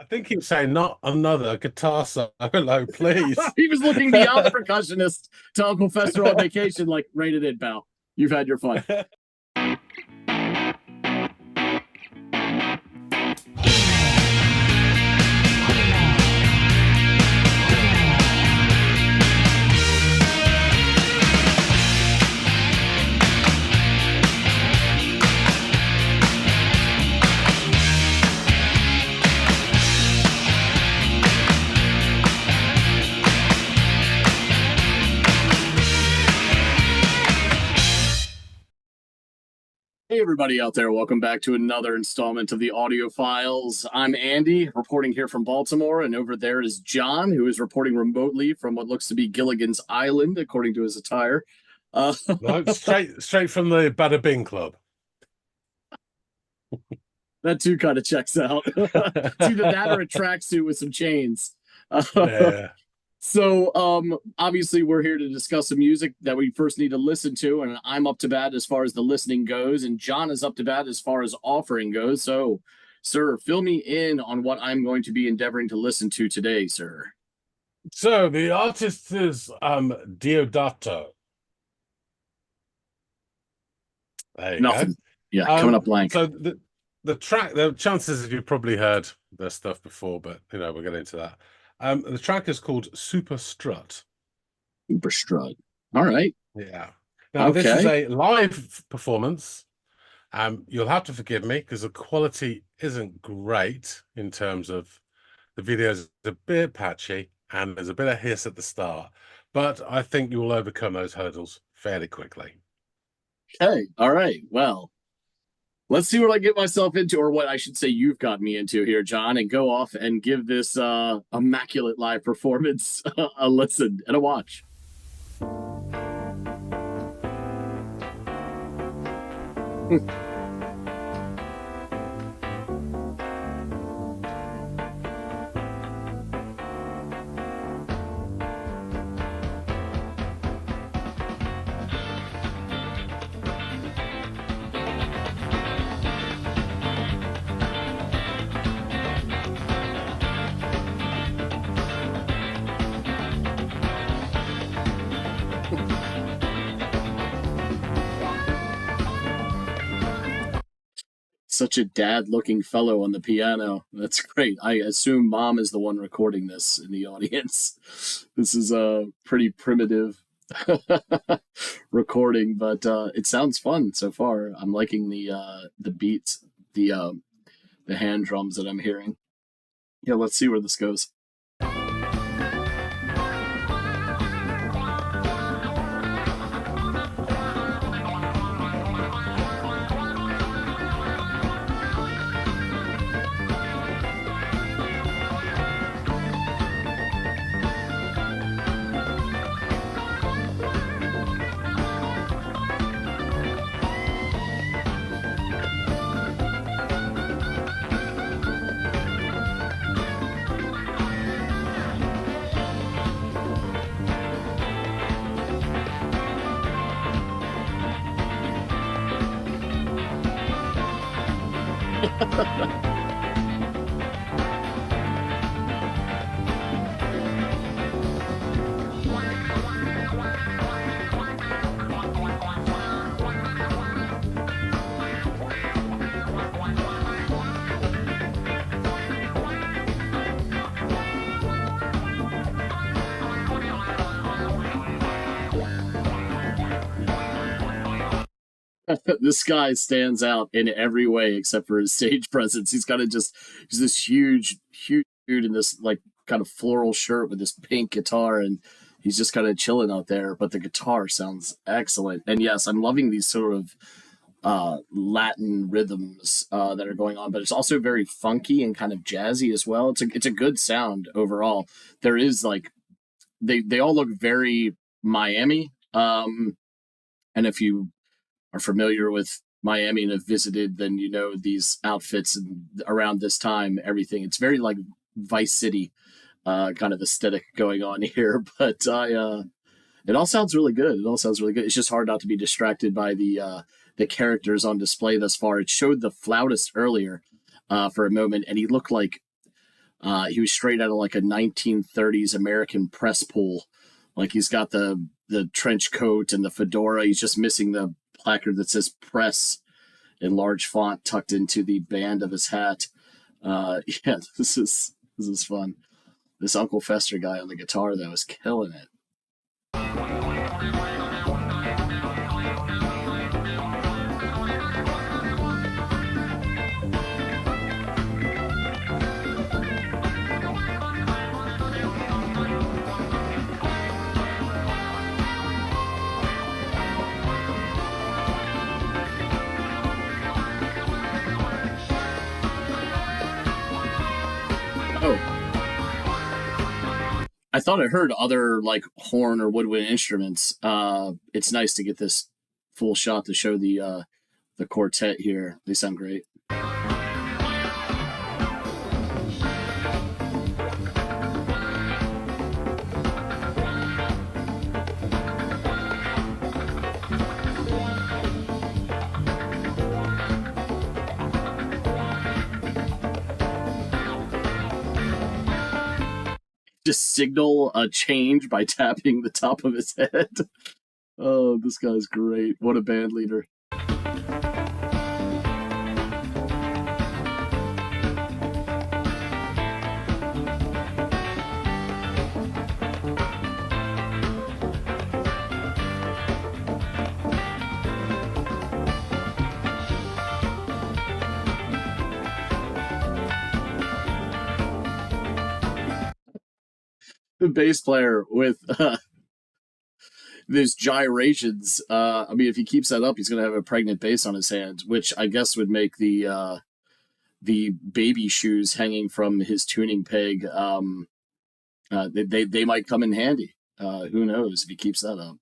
I think he's saying not another guitar solo, please. He was looking beyond the percussionist to Uncle Fester on vacation, like, rate it in, pal. You've had your fun. Hey, everybody out there. Welcome back to another installment of the Audiophiles. I'm Andy, reporting here from Baltimore, and over there is John, who is reporting remotely from what looks to be Gilligan's Island, according to his attire. No, straight from the Bada Bing Club. That too kind of checks out. It's either that or a tracksuit with some chains. Yeah. So, obviously, we're here to discuss some music that we first need to listen to, and I'm up to bat as far as the listening goes, and John is up to bat as far as offering goes. So, sir, fill me in on what I'm going to be endeavoring to listen to today, sir. So the artist is Deodato. There you Nothing. go. Yeah, coming up blank. So the track, the chances is you've probably heard their stuff before, but we'll get into that. The track is called Super Strut. Super Strut. All right. Yeah. Now, This is a live performance. You'll have to forgive me because the quality isn't great in terms of the video is a bit patchy and there's a bit of hiss at the start, but I think you will overcome those hurdles fairly quickly. Okay. All right. Well, let's see what I get myself into, or what I should say you've got me into here, John, and go off and give this immaculate live performance a listen and a watch. Such a dad-looking fellow on the piano. That's great. I assume mom is the one recording this in the audience. This is a pretty primitive recording, but it sounds fun so far. I'm liking the beats, the hand drums that I'm hearing. Yeah, let's see where this goes. This guy stands out in every way except for his stage presence. He's this huge dude in this like kind of floral shirt with this pink guitar, and he's just kind of chilling out there. But the guitar sounds excellent, and yes, I'm loving these sort of Latin rhythms that are going on. But it's also very funky and kind of jazzy as well. It's a good sound overall. There is like they all look very Miami, and if you are familiar with Miami and have visited, then you know these outfits and around this time, everything. It's very like Vice City kind of aesthetic going on here. But it all sounds really good. It all sounds really good. It's just hard not to be distracted by the characters on display thus far. It showed the flautist earlier for a moment, and he looked like He was straight out of like a 1930s American press pool. Like he's got the trench coat and the fedora. He's just missing the placard that says press in large font tucked into the band of his hat. Yeah, this is fun. This Uncle Fester guy on the guitar though is killing it. Oh, I thought I heard other like horn or woodwind instruments. It's nice to get this full shot to show the quartet here. They sound great. Just signal a change by tapping the top of his head. Oh, this guy's great. What a band leader. The bass player with these gyrations. I mean, if he keeps that up, he's going to have a pregnant bass on his hands, which I guess would make the baby shoes hanging from his tuning peg. They might come in handy. Who knows if he keeps that up.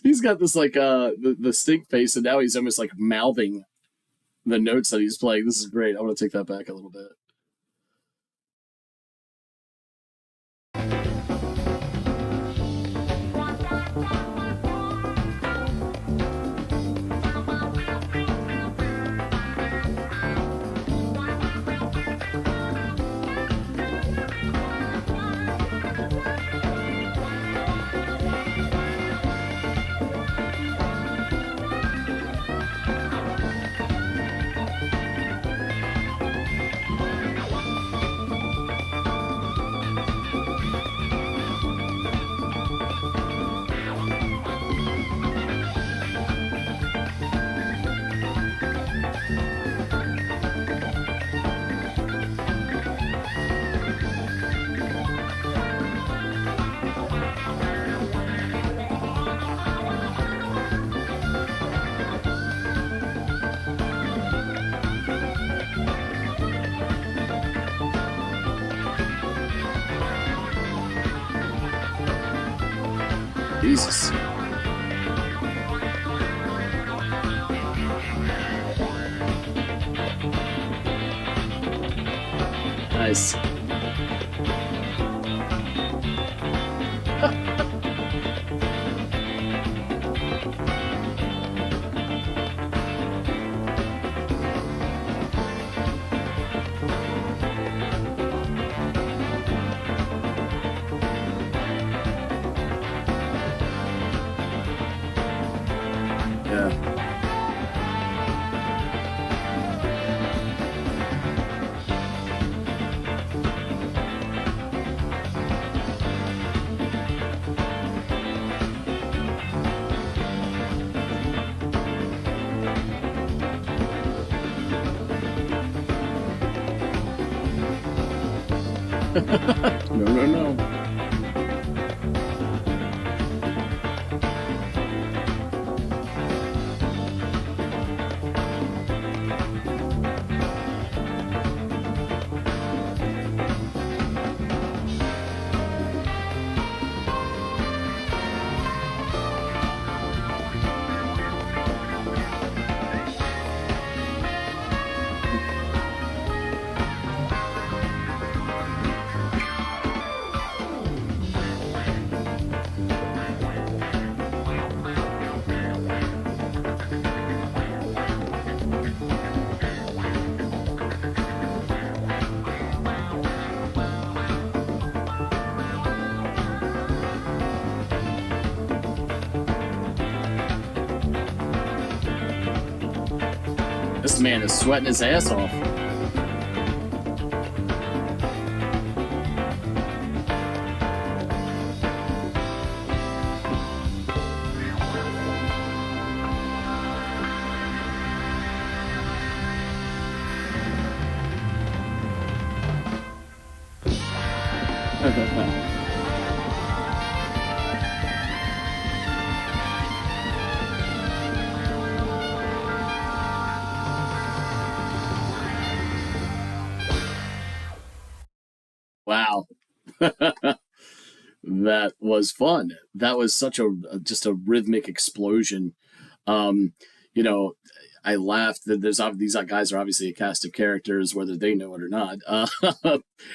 He's got this like the stink face, and now he's almost like mouthing the notes that he's playing. This is great. I want to take that back a little bit. Jesus. Nice. No, no, no. This man is sweating his ass off. Wow. That was fun. That was such a just a rhythmic explosion. Um, you know, I laughed that there's these guys are obviously a cast of characters, whether they know it or not.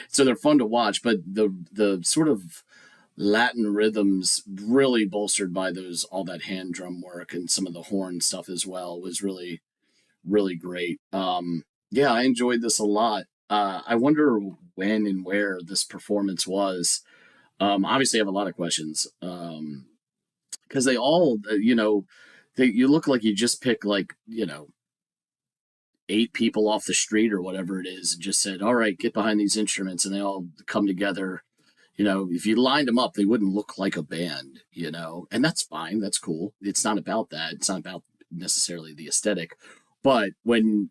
So they're fun to watch, but the sort of Latin rhythms, really bolstered by those all that hand drum work and some of the horn stuff as well, was really great. Yeah, I enjoyed this a lot. I wonder when and where this performance was. Obviously, I have a lot of questions because they all, you look like you just pick like 8 people off the street or whatever it is, and just said, "All right, get behind these instruments," and they all come together. If you lined them up, they wouldn't look like a band, and that's fine. That's cool. It's not about that. It's not about necessarily the aesthetic, but when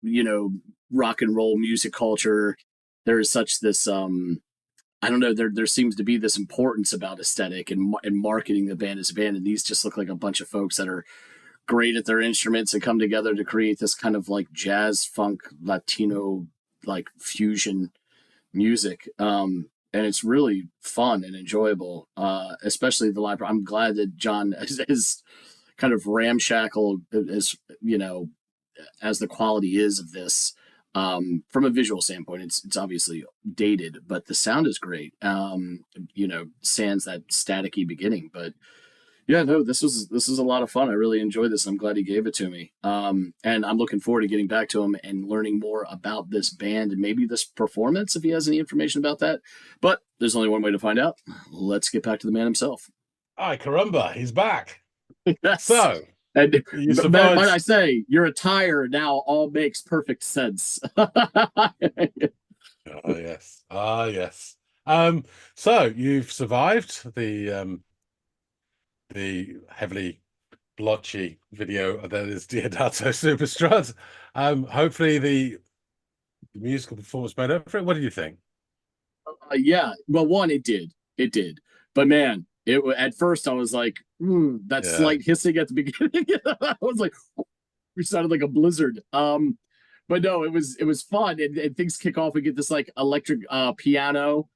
you know rock and roll music culture, there is such this I don't know. There seems to be this importance about aesthetic and marketing the band as a band, and these just look like a bunch of folks that are great at their instruments and come together to create this kind of like jazz funk Latino like fusion music. And it's really fun and enjoyable, especially the live. I'm glad that John is kind of ramshackle as as the quality is of this. From a visual standpoint, it's obviously dated, but the sound is great. Sans that staticky beginning, but yeah, no, this was a lot of fun. I really enjoyed this. I'm glad he gave it to me. And I'm looking forward to getting back to him and learning more about this band and maybe this performance if he has any information about that. But there's only one way to find out. Let's get back to the man himself. Ay, caramba, he's back. Yes. So, and you survived. might I say, your attire now all makes perfect sense. Oh yes. Ah yes. So you've survived the heavily blotchy video that is Deodato Super Strut. Hopefully the musical performance made up for it. What do you think? Yeah, well, one, it did, but man, at first I was like, that slight hissing at the beginning. I was like, it sounded like a blizzard. But no, it was fun, and things kick off. We get this like electric piano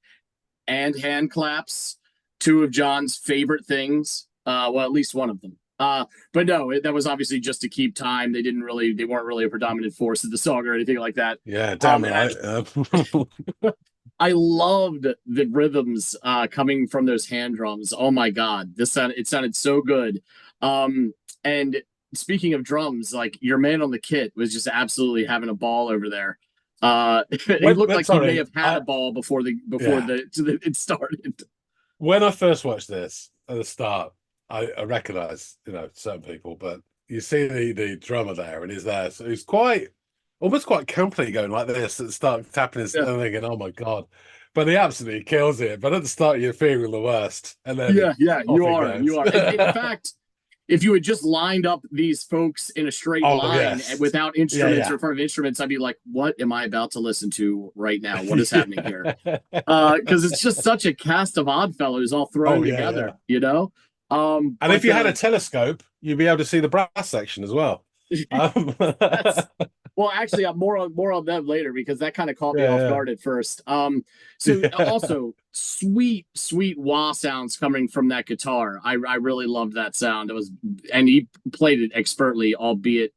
and hand claps, two of John's favorite things. Well, at least one of them. But no, that was obviously just to keep time. They weren't really a predominant force of the song or anything like that. Yeah, damn right. I loved the rhythms coming from those hand drums. Oh my god, it sounded so good. And speaking of drums, like your man on the kit was just absolutely having a ball over there. It looked like he may have had a ball before it started. When I first watched this at the start, I recognize certain people, but you see the drummer there, and he's there, so he's almost quite campily going like this and start tapping his thing, thinking, "Oh my god!" But he absolutely kills it. But at the start, you're feeling the worst, and then you are. In fact, if you had just lined up these folks in a straight Oh line and yes, without yeah, instruments or yeah, in front of instruments, I'd be like, what am I about to listen to right now? What is happening here? yeah. Because it's just such a cast of Oddfellows all thrown Oh yeah, together, yeah. you know. And if But you had a telescope, you'd be able to see the brass section as well. that's well, actually, I'm more on them later because that kind of caught me off Yeah, guard at first. So yeah. also sweet wah sounds coming from that guitar. I really loved that sound. It was, and he played it expertly, albeit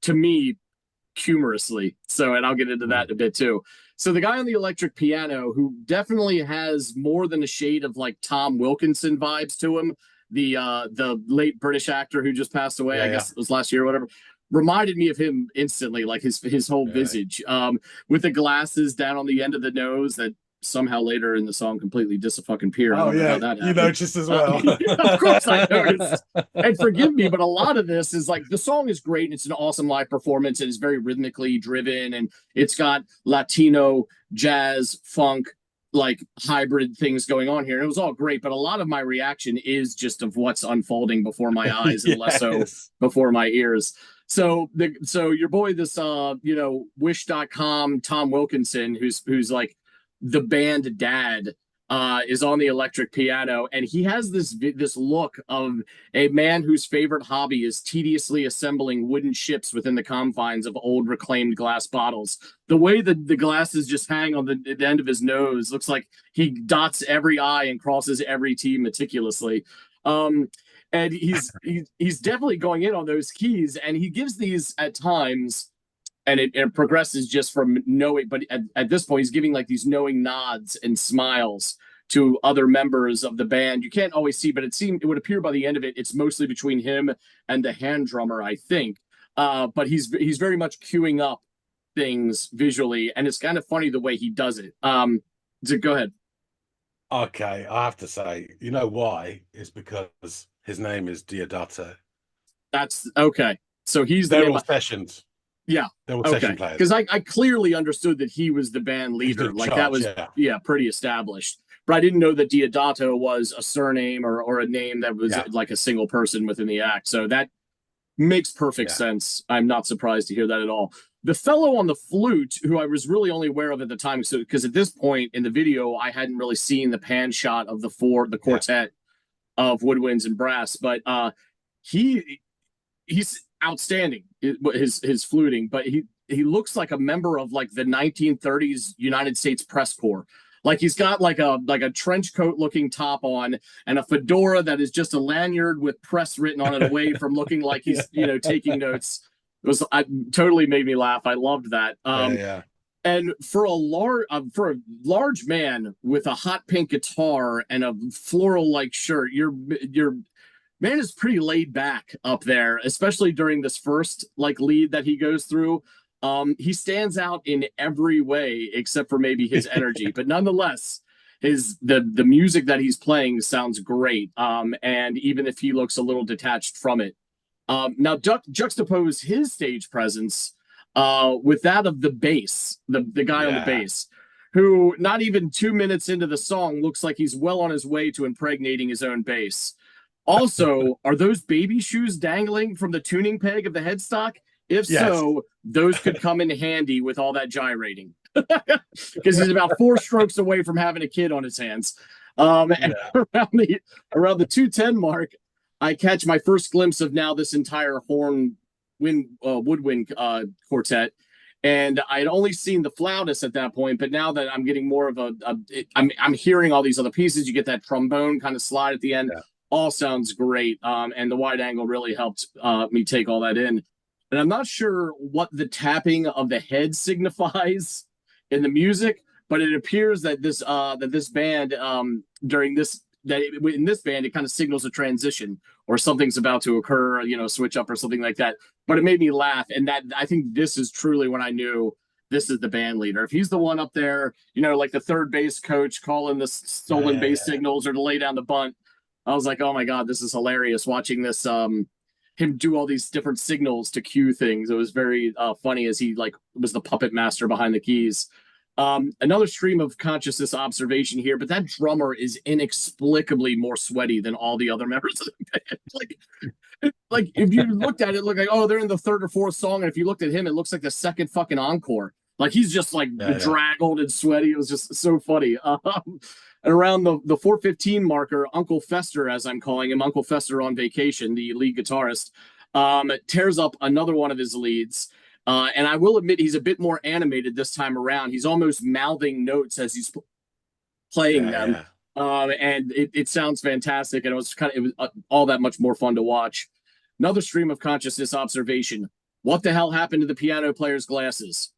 to me humorously. So, and I'll get into that in a bit too. So the guy on the electric piano, who definitely has more than a shade of like Tom Wilkinson vibes to him, the late British actor who just passed away, Yeah, I yeah, guess it was last year or whatever, reminded me of him instantly, like his whole really. visage, with the glasses down on the end of the nose that somehow later in the song completely disappear. I Oh don't know how yeah, that you happened. noticed as well. Of course I noticed. And forgive me, but a lot of this is like the song is great and it's an awesome live performance. It is very rhythmically driven and it's got Latino, jazz, funk, like hybrid things going on here. And it was all great, but a lot of my reaction is just of what's unfolding before my eyes and less so Yes. before my ears. So your boy, this wish.com Tom Wilkinson, who's like the band dad, is on the electric piano, and he has this look of a man whose favorite hobby is tediously assembling wooden ships within the confines of old reclaimed glass bottles. The way that the glasses just hang on the end of his nose looks like he dots every I and crosses every T meticulously. Um, and he's definitely going in on those keys, and he gives these at times, and it progresses just from knowing, but at this point he's giving like these knowing nods and smiles to other members of the band. You can't always see, but it would appear by the end of it it's mostly between him and the hand drummer, I think. But he's very much queuing up things visually, and it's kind of funny the way he does it. So go ahead. Okay, I have to say, you know why? It's because his name is Deodato. That's okay. So he's the They're name. all sessions. Yeah. They're all Okay. session players. Because I clearly understood that he was the band He's leader. in Like that charge, was, yeah. yeah, pretty established. But I didn't know that Deodato was a surname or a name that was Yeah, like a single person within the act. So that makes perfect yeah. sense. I'm not surprised to hear that at all. The fellow on the flute, who I was really only aware of at the time, so because at this point in the video, I hadn't really seen the pan shot of the Yeah. quartet of woodwinds and brass, but he he's outstanding, his fluting, but he looks like a member of like the 1930s United States Press Corps. Like he's got like a trench coat looking top on and a fedora that is just a lanyard with press written on it, away from looking like he's Yeah. taking notes. I totally made me laugh. I loved that. Yeah, yeah. And for a large man with a hot pink guitar and a floral like shirt, you're man is pretty laid back up there, especially during this first like lead that he goes through. He stands out in every way except for maybe his energy, but nonetheless, the music that he's playing sounds great. And even if he looks a little detached from it, now juxtapose his stage presence with that of the bass, the guy on the Yeah. bass, who not even 2 minutes into the song looks like he's well on his way to impregnating his own bass. Also, are those baby shoes dangling from the tuning peg of the headstock? If Yes. so, those could come in handy with all that gyrating. Because he's about 4 strokes away from having a kid on his hands. And Yeah. around the 210 mark, I catch my first glimpse of now this entire woodwind quartet. And I had only seen the flautist at that point, but now that I'm getting more of I'm hearing all these other pieces. You get that trombone kind of slide at the end. Yeah. All sounds great, and the wide angle really helped me take all that in. And I'm not sure what the tapping of the head signifies in the music, but it appears that this band during this that in this band it kind of signals a transition or something's about to occur, switch up or something like that. But it made me laugh, and that I think this is truly when I knew this is the band leader. If he's the one up there, like the third base coach calling the stolen Yeah, base yeah. signals or to lay down the bunt, I was like, oh my god, this is hilarious watching this. Him do all these different signals to cue things. It was very funny as he like was the puppet master behind the keys. Another stream of consciousness observation here, but that drummer is inexplicably more sweaty than all the other members of the band. Like if you looked at it, look like, oh, they're in the third or fourth song, and if you looked at him, it looks like the second fucking encore. Like he's just like draggled and sweaty. It was just so funny. And around the 4:15 marker, Uncle Fester, as I'm calling him, Uncle Fester on vacation, the lead guitarist, tears up another one of his leads. And I will admit he's a bit more animated this time around. He's almost mouthing notes as he's playing them. And it sounds fantastic. And it was all that much more fun to watch. Another stream of consciousness observation. What the hell happened to the piano player's glasses?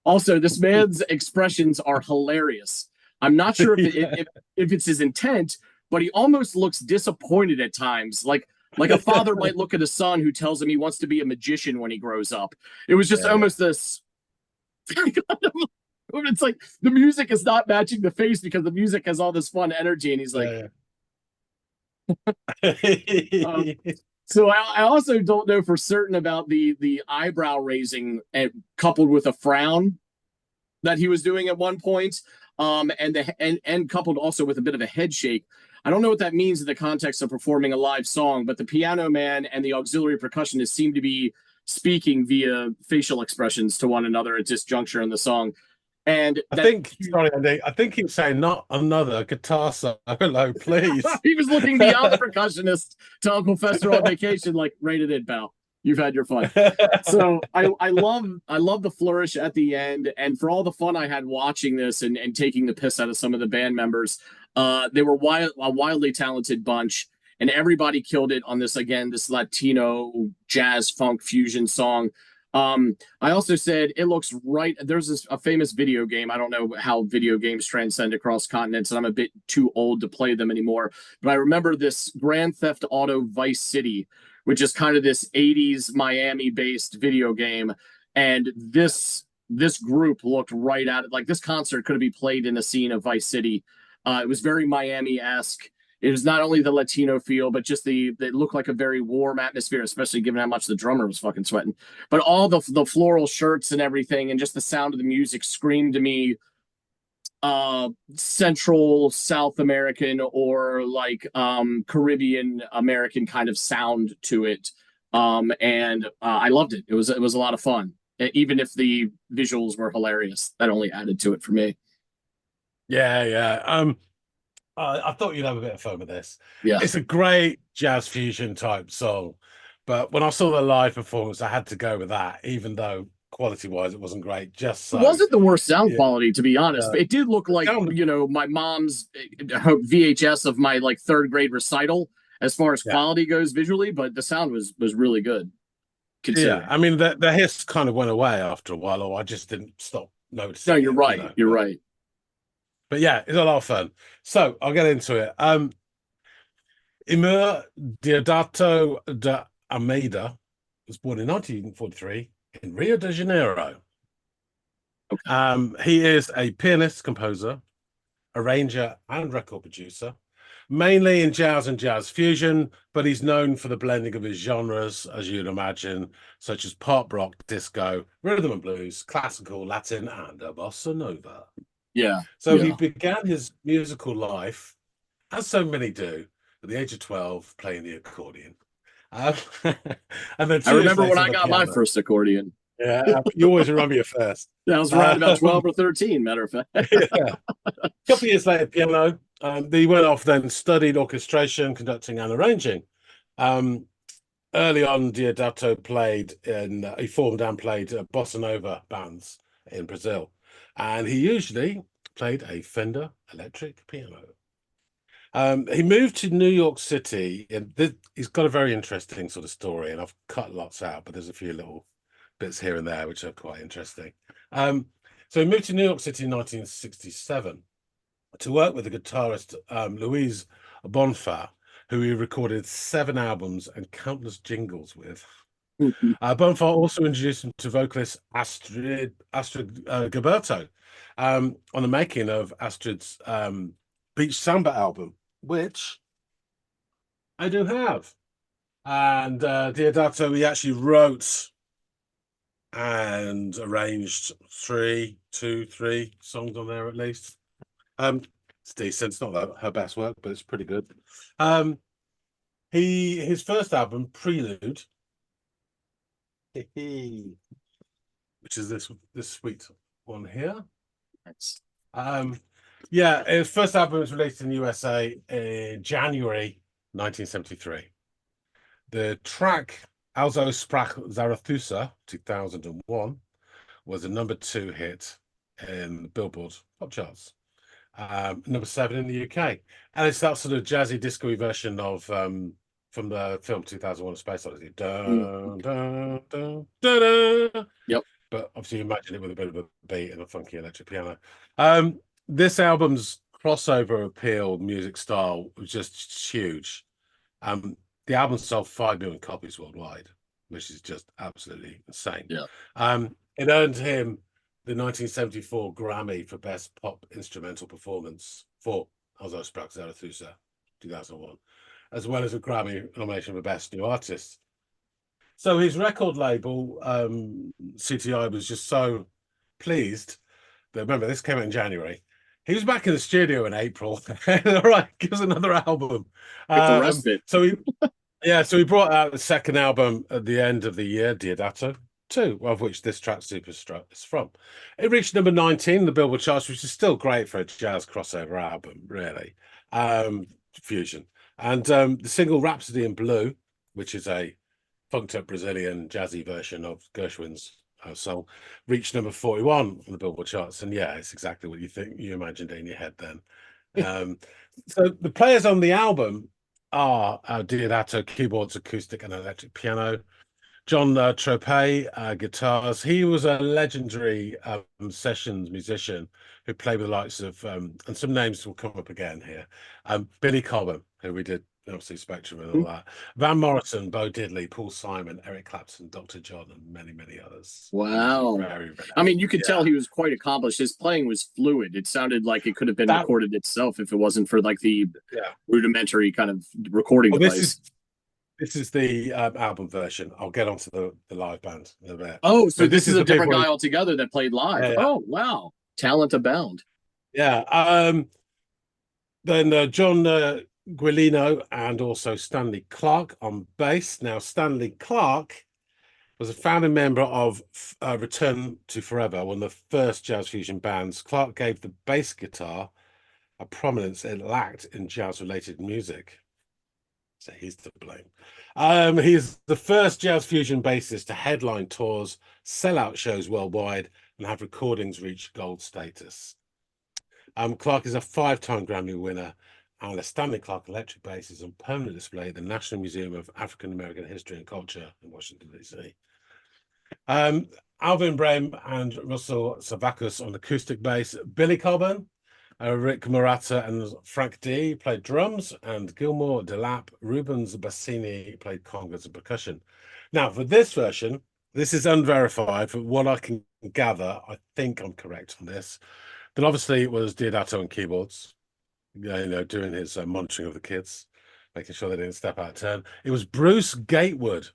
Also, this man's expressions are hilarious. I'm not sure if it's his intent, but he almost looks disappointed at times. Like a father might look at a son who tells him he wants to be a magician when he grows up. It was just almost this. It's like the music is not matching the face because the music has all this fun energy, and he's like. So I also don't know for certain about the eyebrow raising coupled with a frown that he was doing at one point, and coupled also with a bit of a head shake. I don't know what that means in the context of performing a live song, but the piano man and the auxiliary percussionist seem to be speaking via facial expressions to one another at this juncture in the song. And I think he was saying, not another guitar solo, please. He was looking beyond the percussionist to Uncle Fester on vacation, like, rate it in, pal. You've had your fun. So I love the flourish at the end, and for all the fun I had watching this and taking the piss out of some of the band members, they were a wildly talented bunch, and everybody killed it on this Latino jazz funk fusion song. I also said it looks right. There's a famous video game. I don't know how video games transcend across continents, and I'm a bit too old to play them anymore. But I remember this Grand Theft Auto Vice City, which is kind of this 80s Miami-based video game. And this group looked right at it. Like this concert could be played in a scene of Vice City. It was very Miami-esque. It was not only the Latino feel, but just it looked like a very warm atmosphere, especially given how much the drummer was fucking sweating. But all the floral shirts and everything, and just the sound of the music screamed to me Central South American or like Caribbean American kind of sound to it. And I loved it. It was a lot of fun. Even if the visuals were hilarious, that only added to it for me. Yeah. I thought you'd have a bit of fun with this. Yeah, it's a great jazz fusion type song, but when I saw the live performance, I had to go with that, even though quality-wise it wasn't great. Just so it wasn't the worst sound quality, to be honest. But it did look like my mom's VHS of my like third grade recital as far as quality goes visually. But the sound was really good. Yeah, I mean the hiss kind of went away after a while, or I just didn't stop noticing. No, you're right. You're right. But yeah, it's a lot of fun. So I'll get into it. Deodato de Almeida was born in 1943 in Rio de Janeiro. Okay. He is a pianist, composer, arranger, and record producer, mainly in jazz and jazz fusion, but he's known for the blending of his genres, as you'd imagine, such as pop, rock, disco, rhythm and blues, classical, Latin, and bossa nova. Yeah. So he began his musical life, as so many do, at the age of 12, playing the accordion. And then I remember when I got my first accordion. Yeah, you always remember your first. That was around about 12 or 13, matter of fact. Yeah. A couple of years later, piano. He went off then, studied orchestration, conducting, and arranging. Early on, Deodato he formed and played bossa nova bands in Brazil. And he usually played a Fender electric piano. He moved to New York City, and he's got a very interesting sort of story, and I've cut lots out, but there's a few little bits here and there which are quite interesting. So he moved to New York City in 1967 to work with the guitarist Louise Bonfa, who he recorded 7 albums and countless jingles with. Bonfa also introduced him to vocalist Astrid Gilberto on the making of Astrid's Beach Samba album, which I do have. And Deodato, he actually wrote and arranged three songs on there at least. It's decent. It's not her best work, but it's pretty good. His first album, Prelude, which is this sweet one here. Nice. Yeah, his first album was released in the USA in January 1973. The track Also Sprach Zarathustra 2001 was a #2 hit in the Billboard pop charts. #7 in the UK, and it's that sort of jazzy disco version of from the film 2001: A Space Odyssey. Dun, dun, dun, dun, dun. Yep. But obviously, you imagine it with a bit of a beat and a funky electric piano. This album's crossover appeal, music style was just huge. The album sold 5 million copies worldwide, which is just absolutely insane. Yeah. It earned him the 1974 Grammy for Best Pop Instrumental Performance for Also Sprach Zarathustra 2001, as well as a Grammy nomination for Best New Artist. So his record label, CTI, was just so pleased that, remember, this came out in January. He was back in the studio in April. All right, give us another album. The rest of it. So he brought out the second album at the end of the year, Deodato, 2, of which this track Super Strut is from. It reached #19 in the Billboard charts, which is still great for a jazz crossover album, really. Fusion. And the single Rhapsody in Blue, which is a funked up Brazilian jazzy version of Gershwin's song, reached #41 on the Billboard charts. And yeah, it's exactly what you imagined in your head then. So the players on the album are Deodato, keyboards, acoustic, and electric piano. John Tropez, guitars. He was a legendary sessions musician who played with the likes of, and some names will come up again here, Billy Cobham, who we did obviously Spectrum and all that, Van Morrison, Bo Diddley, Paul Simon, Eric Clapton, Dr. John, and many, many others. Wow. Very, very I mean, you could tell he was quite accomplished. His playing was fluid. It sounded like it could have been recorded itself if it wasn't for like the rudimentary kind of recording device. This is the album version. I'll get onto the live band in a bit. Oh, so this is a different guy altogether that played live. Yeah. Oh, wow. Talent abound. Yeah. Then John Guilino and also Stanley Clarke on bass. Now, Stanley Clarke was a founding member of Return to Forever, one of the first jazz fusion bands. Clarke gave the bass guitar a prominence it lacked in jazz-related music. So he's to blame. He's the first jazz fusion bassist to headline tours, sell out shows worldwide, and have recordings reach gold status. Clarke is a 5-time Grammy winner, and a Stanley Clarke electric bass is on permanent display at the National Museum of African American History and Culture in Washington, D.C. Alvin Brem and Russell Savakis on acoustic bass. Billy Cobham, Rick Murata and Frank D played drums, and Gilmore Delap, Rubens Bassini played congas and percussion. Now, for this version, this is unverified. From what I can gather, I think I'm correct on this. But obviously, it was Deodato on keyboards, doing his monitoring of the kids, making sure they didn't step out of turn. It was Bruce Gatewood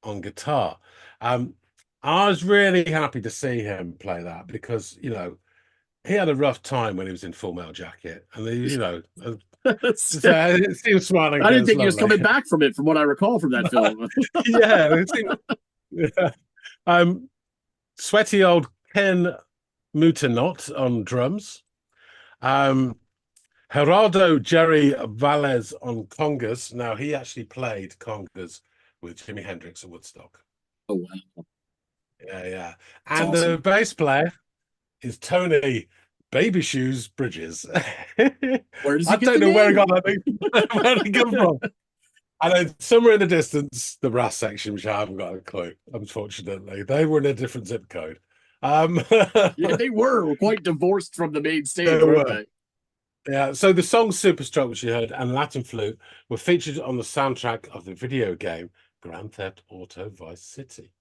on guitar. I was really happy to see him play that because, he had a rough time when he was in Full Metal Jacket, and he seemed smiling. I didn't think he was coming back from it, from what I recall from that film. Sweaty old Ken Mutanot on drums. Gerardo Jerry Valles on congas. Now, he actually played congas with Jimi Hendrix at Woodstock. Oh, wow. Yeah. And awesome. The bass player is Tony Baby Shoes Bridges. Where does he I don't know where he got that thing. Where did he come from? And then somewhere in the distance, the brass section, which I haven't got a clue, unfortunately. They were in a different zip code. Yeah, they were quite divorced from the main stage, weren't they? Yeah, so the song Super Strut, which you heard, and Latin Flute were featured on the soundtrack of the video game Grand Theft Auto Vice City.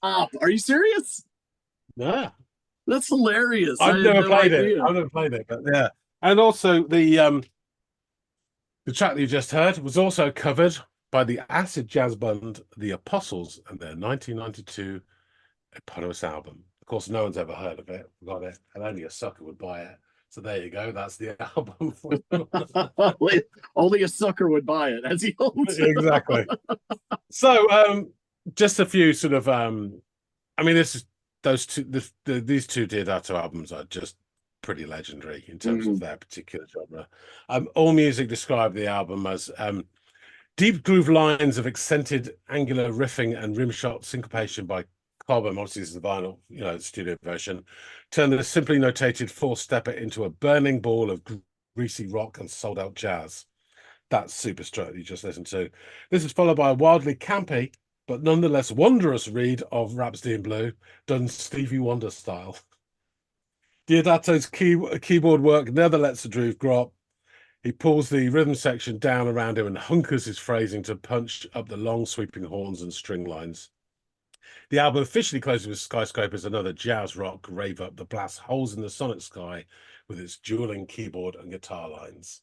Are you serious? Yeah. That's hilarious. I've never played it, but yeah. And also the track that you just heard was also covered by the acid jazz band The Apostles and their 1992 eponymous album. Of course, no one's ever heard of it. Got it, and only a sucker would buy it. So there you go. That's the album. Only a sucker would buy it, as he holds. Exactly. So, just a few sort of, I mean, these two Deodato albums are just pretty legendary in terms of their particular genre. AllMusic described the album as deep groove lines of accented angular riffing and rimshot syncopation by Cobham. Obviously, this is the vinyl, studio version. Turn the simply notated four-stepper into a burning ball of greasy rock and sold-out jazz. That's super Strut you just listened to. This is followed by a wildly campy but nonetheless wondrous read of Rhapsody in Blue, done Stevie Wonder style. Deodato's keyboard work never lets the groove drop. He pulls the rhythm section down around him and hunkers his phrasing to punch up the long sweeping horns and string lines. The album officially closes with Skyscrapers, another jazz rock rave up that blasts holes in the sonic sky with its dueling keyboard and guitar lines.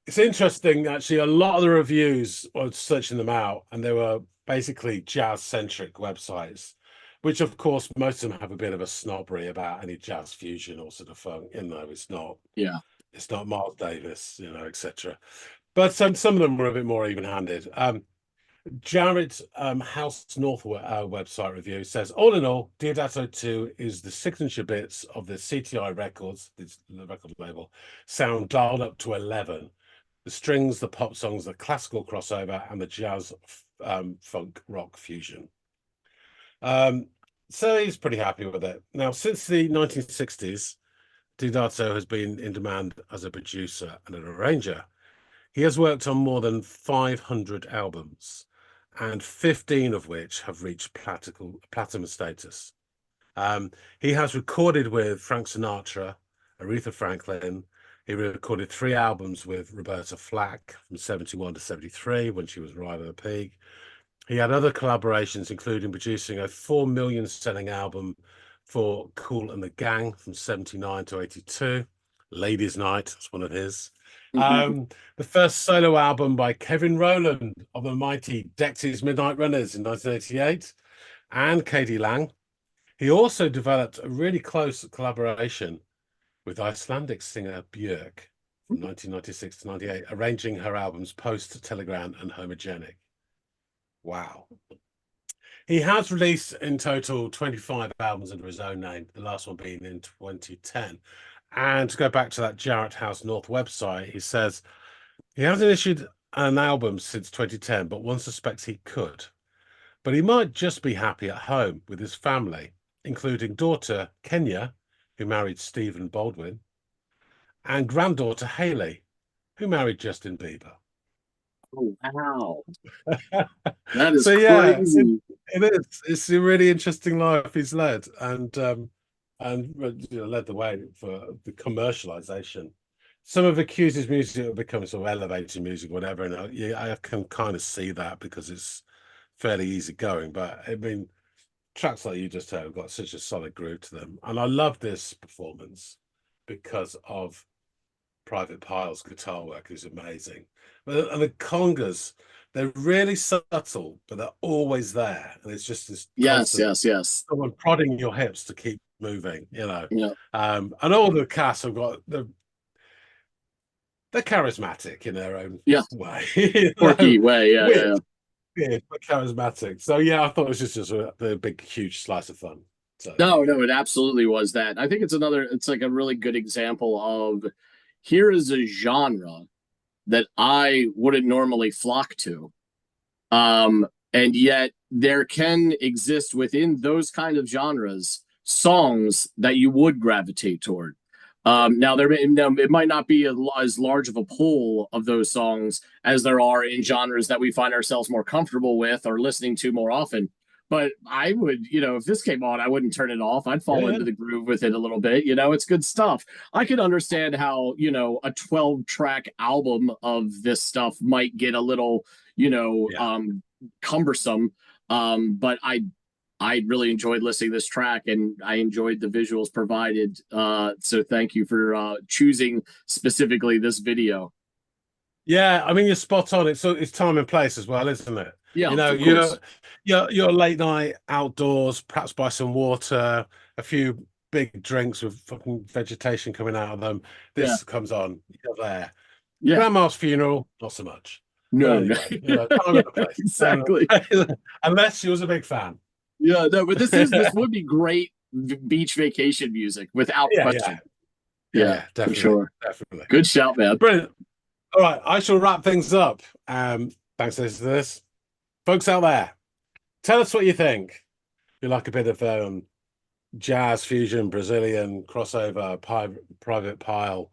It's interesting, actually. A lot of the reviews, I was searching them out, and they were basically jazz-centric websites, which, of course, most of them have a bit of a snobbery about any jazz fusion or sort of funk. It's not. Yeah, it's not Miles Davis, etc. But some of them were a bit more even-handed. Jared House North website review says, all in all, Deodato 2 is the signature bits of the CTI Records, the record label, sound dialed up to 11. The strings, the pop songs, the classical crossover, and the jazz funk rock fusion. So he's pretty happy with it. Now, since the 1960s, Deodato has been in demand as a producer and an arranger. He has worked on more than 500 albums, and 15 of which have reached platinum status. He has recorded with Frank Sinatra, Aretha Franklin. He recorded 3 albums with Roberta Flack from 71 to 73 when she was right at the peak. He had other collaborations, including producing a 4 million selling album for Kool and the Gang from 79 to 82. Ladies' Night, that's one of his. The first solo album by Kevin Rowland of the mighty Dexys Midnight Runners in 1988, and K.D. Lang. He also developed a really close collaboration with Icelandic singer Björk from 1996 to 98, arranging her albums Post, Telegram, and Homogenic. Wow. He has released in total 25 albums under his own name, the last one being in 2010. And to go back to that Jarrett House North website, he says he hasn't issued an album since 2010, but one suspects he could. But he might just be happy at home with his family, including daughter Kenya, who married Stephen Baldwin, and granddaughter Haley, who married Justin Bieber. Oh, wow. That is so, crazy. It is. It's a really interesting life he's led, and led the way for the commercialization. Some have accused his music of becoming sort of elevated music, whatever, and I can kind of see that because it's fairly easy going. But I mean, tracks like you just heard have got such a solid groove to them, and I love this performance because of Private Pile's guitar work is amazing. And the congas, they're really subtle, but they're always there, and it's just this yes, someone prodding your hips to keep moving, Yeah. And all the cast have got they're charismatic in their own way, quirky way, weird, but charismatic. So I thought it was just a big, huge slice of fun. So no, it absolutely was that. I think it's like a really good example of here is a genre that I wouldn't normally flock to. And yet there can exist within those kind of genres songs that you would gravitate toward. Now it might not be as large of a pool of those songs as there are in genres that we find ourselves more comfortable with or listening to more often. But I would, if this came on, I wouldn't turn it off. I'd fall into the groove with it a little bit. It's good stuff. I could understand how, a 12-track album of this stuff might get a little, cumbersome. But I really enjoyed listening to this track, and I enjoyed the visuals provided. So thank you for choosing specifically this video. Yeah, I mean, you're spot on. It's time and place as well, isn't it? Yeah, You know, of course. you're late night outdoors, perhaps by some water, a few big drinks with fucking vegetation coming out of them. Yeah, This comes on, you're there. yeah. Grandma's funeral, not so much. But No, no. anyway, you know, time Yeah, and a place. exactly. Unless she was a big fan. Yeah, no, but this would be great beach vacation music without Yeah, question. Yeah, yeah, for definitely, sure. definitely. Good shout, man. Brilliant. All right, I shall wrap things up. Thanks for listening to this. Folks out there, tell us what you think. You like a bit of jazz fusion, Brazilian crossover, private pile,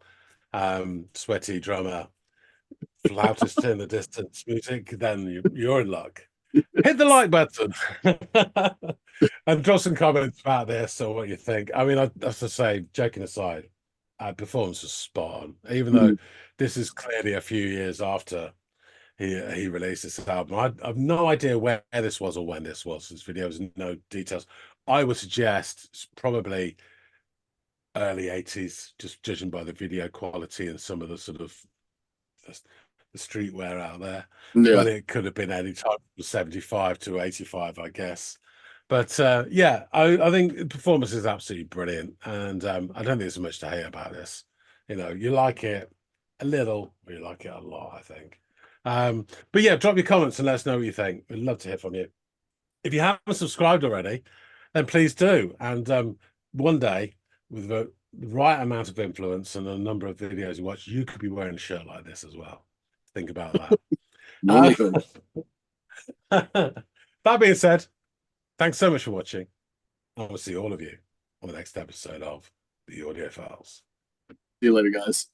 sweaty drummer, flautist in the distance music, then you're in luck. Hit the like button and drop some comments about this or what you think. I mean, I have to say, joking aside, performance was spot on, even though Mhm. this is clearly a few years after he released this album. I've no idea where this was or when this was. This video has no details. I would suggest it's probably early 80s, just judging by the video quality and some of the sort of the streetwear out there. Yeah, But it could have been any time from 75 to 85, I guess. But yeah, I think the performance is absolutely brilliant. And I don't think there's much to hate about this. You know, you like it a little, or you like it a lot, I think. But yeah, drop your comments and let us know what you think. We'd love to hear from you. If you haven't subscribed already, then please do. And one day, with the right amount of influence and a number of videos you watch, you could be wearing a shirt like this as well. Think about that. wonderful. That being said, thanks so much for watching. I will see all of you on the next episode of the Audio Files. See you later, guys.